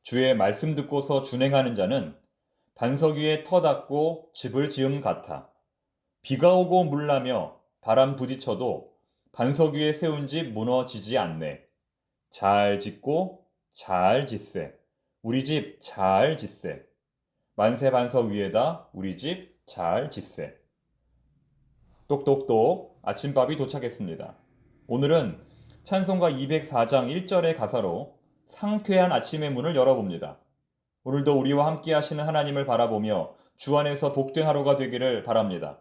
주의 말씀 듣고서 준행하는 자는 반석 위에 터 닦고 집을 지음 같아. 비가 오고 물나며 바람 부딪혀도 반석 위에 세운 집 무너지지 않네. 잘 짓고 잘 짓세. 우리 집 잘 짓세. 만세 반석 위에다 우리 집 잘 짓세. 똑똑똑 아침밥이 도착했습니다. 오늘은 찬송가 204장 1절의 가사로 상쾌한 아침의 문을 열어봅니다. 오늘도 우리와 함께 하시는 하나님을 바라보며 주 안에서 복된 하루가 되기를 바랍니다.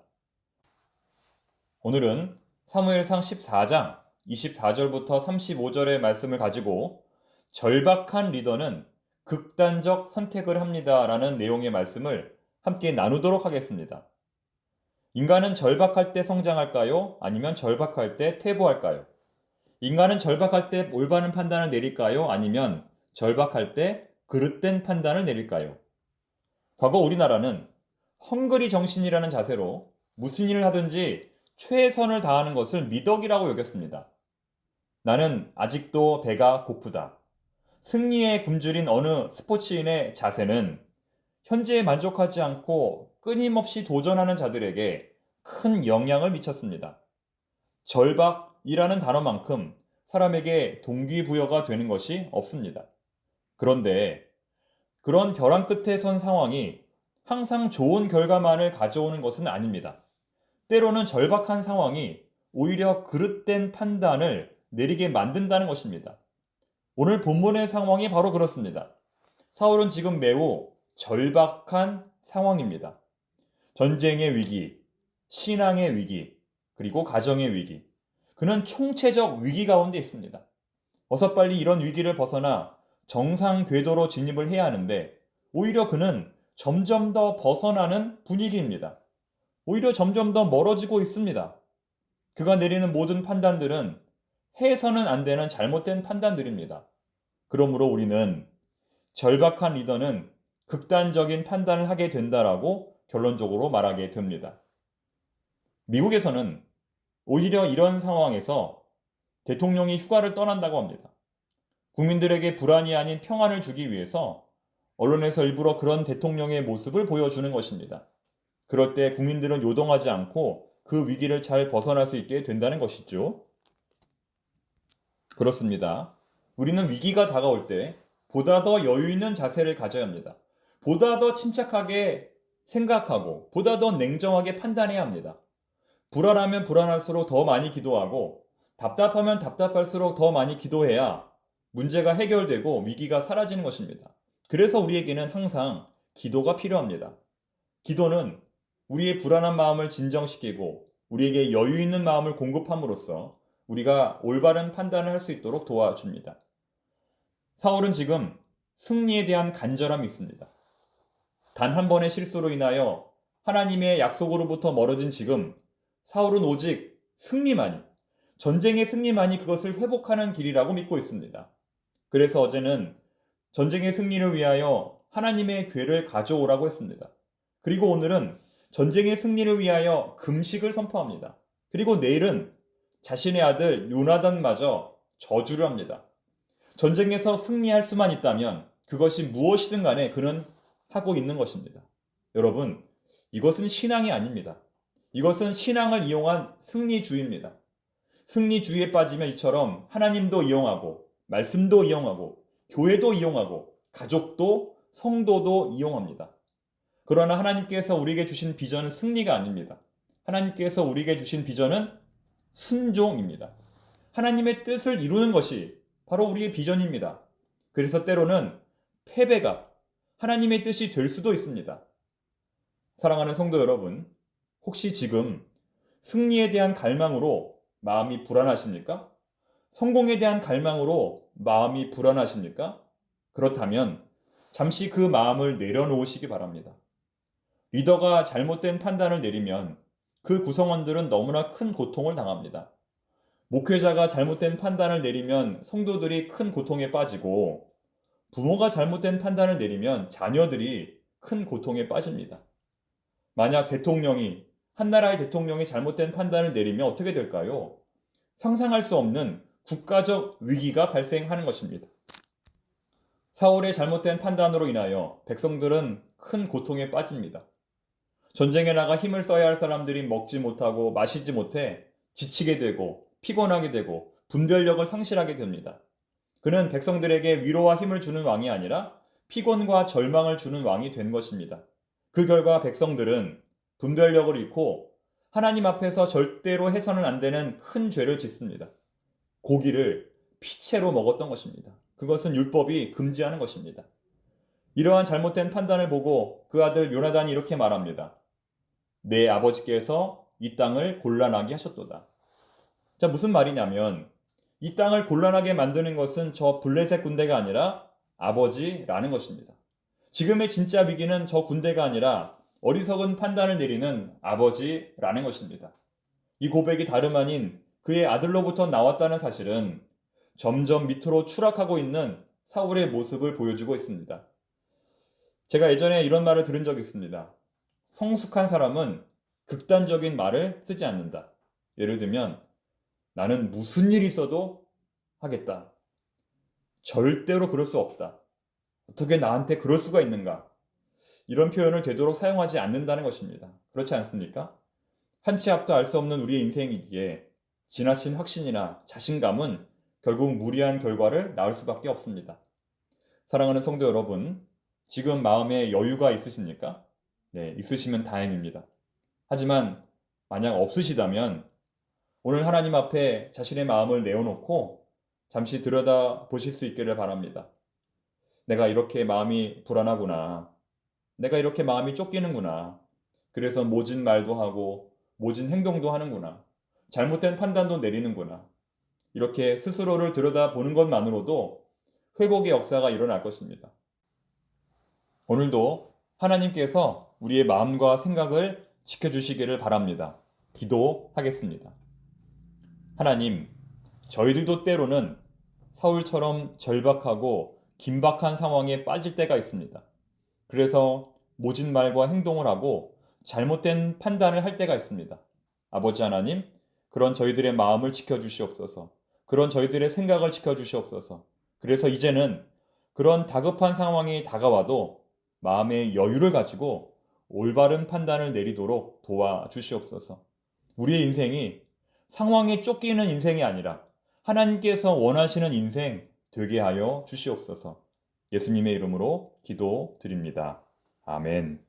오늘은 사무엘상 14장 24절부터 35절의 말씀을 가지고 절박한 리더는 극단적 선택을 합니다 라는 내용의 말씀을 함께 나누도록 하겠습니다. 인간은 절박할 때 성장할까요? 아니면 절박할 때 퇴보할까요? 인간은 절박할 때 올바른 판단을 내릴까요? 아니면 절박할 때 그릇된 판단을 내릴까요? 과거 우리나라는 헝그리 정신이라는 자세로 무슨 일을 하든지 최선을 다하는 것을 미덕이라고 여겼습니다. 나는 아직도 배가 고프다. 승리에 굶주린 어느 스포츠인의 자세는 현재에 만족하지 않고 끊임없이 도전하는 자들에게 큰 영향을 미쳤습니다. 절박이라는 단어만큼 사람에게 동기부여가 되는 것이 없습니다. 그런데 그런 벼랑 끝에 선 상황이 항상 좋은 결과만을 가져오는 것은 아닙니다. 때로는 절박한 상황이 오히려 그릇된 판단을 내리게 만든다는 것입니다. 오늘 본문의 상황이 바로 그렇습니다. 사울은 지금 매우 절박한 상황입니다. 전쟁의 위기, 신앙의 위기, 그리고 가정의 위기. 그는 총체적 위기 가운데 있습니다. 어서 빨리 이런 위기를 벗어나 정상 궤도로 진입을 해야 하는데 오히려 그는 점점 더 벗어나는 분위기입니다. 오히려 점점 더 멀어지고 있습니다. 그가 내리는 모든 판단들은 해서는 안 되는 잘못된 판단들입니다. 그러므로 우리는 절박한 리더는 극단적인 판단을 하게 된다라고 결론적으로 말하게 됩니다. 미국에서는 오히려 이런 상황에서 대통령이 휴가를 떠난다고 합니다. 국민들에게 불안이 아닌 평안을 주기 위해서 언론에서 일부러 그런 대통령의 모습을 보여주는 것입니다. 그럴 때 국민들은 요동하지 않고 그 위기를 잘 벗어날 수 있게 된다는 것이죠. 그렇습니다. 우리는 위기가 다가올 때 보다 더 여유 있는 자세를 가져야 합니다. 보다 더 침착하게 생각하고 보다 더 냉정하게 판단해야 합니다. 불안하면 불안할수록 더 많이 기도하고 답답하면 답답할수록 더 많이 기도해야 문제가 해결되고 위기가 사라지는 것입니다. 그래서 우리에게는 항상 기도가 필요합니다. 기도는 우리의 불안한 마음을 진정시키고 우리에게 여유 있는 마음을 공급함으로써 우리가 올바른 판단을 할 수 있도록 도와줍니다. 사울은 지금 승리에 대한 간절함이 있습니다. 단 한 번의 실수로 인하여 하나님의 약속으로부터 멀어진 지금 사울은 오직 승리만이, 전쟁의 승리만이 그것을 회복하는 길이라고 믿고 있습니다. 그래서 어제는 전쟁의 승리를 위하여 하나님의 궤를 가져오라고 했습니다. 그리고 오늘은 전쟁의 승리를 위하여 금식을 선포합니다. 그리고 내일은 자신의 아들 요나단마저 저주를 합니다. 전쟁에서 승리할 수만 있다면 그것이 무엇이든 간에 그는 하고 있는 것입니다. 여러분, 이것은 신앙이 아닙니다. 이것은 신앙을 이용한 승리주의입니다. 승리주의에 빠지면 이처럼 하나님도 이용하고 말씀도 이용하고 교회도 이용하고 가족도 성도도 이용합니다. 그러나 하나님께서 우리에게 주신 비전은 승리가 아닙니다. 하나님께서 우리에게 주신 비전은 순종입니다. 하나님의 뜻을 이루는 것이 바로 우리의 비전입니다. 그래서 때로는 패배가 하나님의 뜻이 될 수도 있습니다. 사랑하는 성도 여러분, 혹시 지금 승리에 대한 갈망으로 마음이 불안하십니까? 성공에 대한 갈망으로 마음이 불안하십니까? 그렇다면 잠시 그 마음을 내려놓으시기 바랍니다. 리더가 잘못된 판단을 내리면 그 구성원들은 너무나 큰 고통을 당합니다. 목회자가 잘못된 판단을 내리면 성도들이 큰 고통에 빠지고 부모가 잘못된 판단을 내리면 자녀들이 큰 고통에 빠집니다. 만약 한 나라의 대통령이 잘못된 판단을 내리면 어떻게 될까요? 상상할 수 없는 국가적 위기가 발생하는 것입니다. 사울의 잘못된 판단으로 인하여 백성들은 큰 고통에 빠집니다. 전쟁에 나가 힘을 써야 할 사람들이 먹지 못하고 마시지 못해 지치게 되고 피곤하게 되고 분별력을 상실하게 됩니다. 그는 백성들에게 위로와 힘을 주는 왕이 아니라 피곤과 절망을 주는 왕이 된 것입니다. 그 결과 백성들은 분별력을 잃고 하나님 앞에서 절대로 해서는 안 되는 큰 죄를 짓습니다. 고기를 피채로 먹었던 것입니다. 그것은 율법이 금지하는 것입니다. 이러한 잘못된 판단을 보고 그 아들 요나단이 이렇게 말합니다. 내 아버지께서 이 땅을 곤란하게 하셨도다. 자, 무슨 말이냐면 이 땅을 곤란하게 만드는 것은 저 블레셋 군대가 아니라 아버지라는 것입니다. 지금의 진짜 위기는 저 군대가 아니라 어리석은 판단을 내리는 아버지라는 것입니다. 이 고백이 다름 아닌 그의 아들로부터 나왔다는 사실은 점점 밑으로 추락하고 있는 사울의 모습을 보여주고 있습니다. 제가 예전에 이런 말을 들은 적이 있습니다. 성숙한 사람은 극단적인 말을 쓰지 않는다. 예를 들면 나는 무슨 일이 있어도 하겠다. 절대로 그럴 수 없다. 어떻게 나한테 그럴 수가 있는가? 이런 표현을 되도록 사용하지 않는다는 것입니다. 그렇지 않습니까? 한 치 앞도 알 수 없는 우리의 인생이기에 지나친 확신이나 자신감은 결국 무리한 결과를 낳을 수밖에 없습니다. 사랑하는 성도 여러분, 지금 마음에 여유가 있으십니까? 네, 있으시면 다행입니다. 하지만 만약 없으시다면 오늘 하나님 앞에 자신의 마음을 내어놓고 잠시 들여다 보실 수 있기를 바랍니다. 내가 이렇게 마음이 불안하구나. 내가 이렇게 마음이 쫓기는구나. 그래서 모진 말도 하고 모진 행동도 하는구나. 잘못된 판단도 내리는구나. 이렇게 스스로를 들여다보는 것만으로도 회복의 역사가 일어날 것입니다. 오늘도 하나님께서 우리의 마음과 생각을 지켜주시기를 바랍니다. 기도하겠습니다. 하나님, 저희들도 때로는 사울처럼 절박하고 긴박한 상황에 빠질 때가 있습니다. 그래서 모진 말과 행동을 하고 잘못된 판단을 할 때가 있습니다. 아버지 하나님, 그런 저희들의 마음을 지켜주시옵소서. 그런 저희들의 생각을 지켜주시옵소서. 그래서 이제는 그런 다급한 상황이 다가와도 마음의 여유를 가지고 올바른 판단을 내리도록 도와주시옵소서. 우리의 인생이 상황에 쫓기는 인생이 아니라 하나님께서 원하시는 인생 되게 하여 주시옵소서. 예수님의 이름으로 기도드립니다. 아멘.